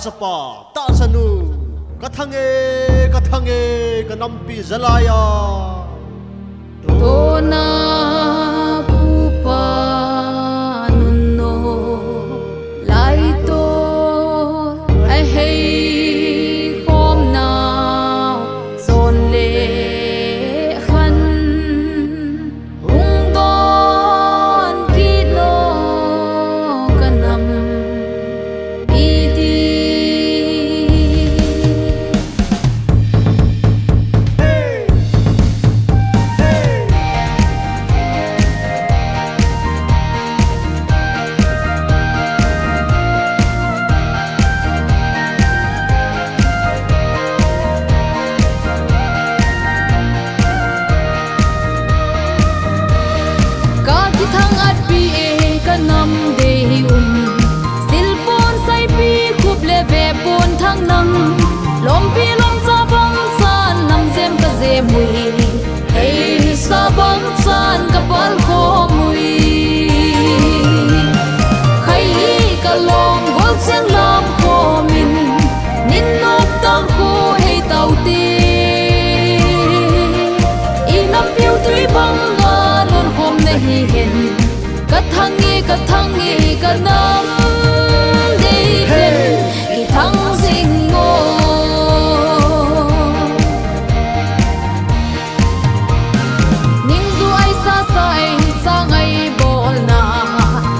chapa ta sanu kathange kanampi zalaya Tona pupa nunno laito ai hei khom na son le khan hung don ki no kanam idi thang at pi e kanam de silpon sai pi khup le ve pon thang nang lom pi lom sa bang san nam zem ka ze mui ei sa bang san ka pal kho mui khai ka lom gol chang lam kho min nin nop tang ko hei tau ti inam piu tui bang ga lon khom ne hi hen kathangi kanam dei den ki thang sing mo ning zu ai sa sai sang ai bol na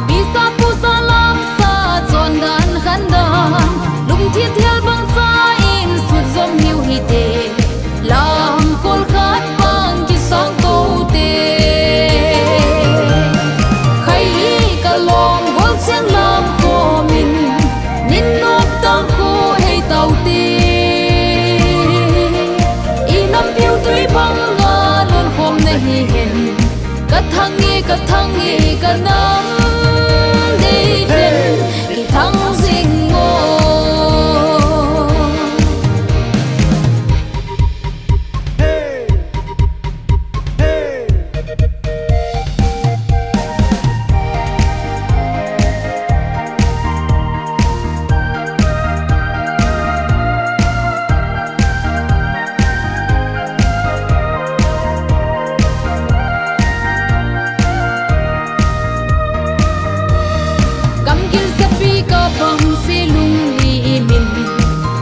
bi sa pu sa lam sa chon dan khan dan lum thi thial bang sa in sut zom hiu hi te lam kol khat bang ki sang to te chang lam ko min nin nop tang ko hei tau ti inam piu tui bang ga lon khom ne hi hen kathangi kanam dei den ki thang sing mo bang se lung li min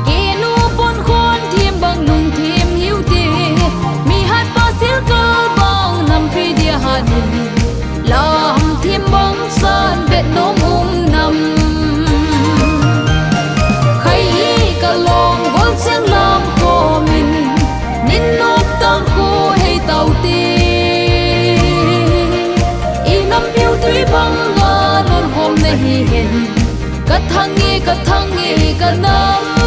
ke nu pon khon thim bang lung thim hiu te mi hat pa sil kal bang nam pi dia hanin lam thim bang san bet nom nam khai ka long gol chang lam ko min nin nop tang ko hei tau ti inam piu tui bang ga lon khom ne hi hen kathangi kanam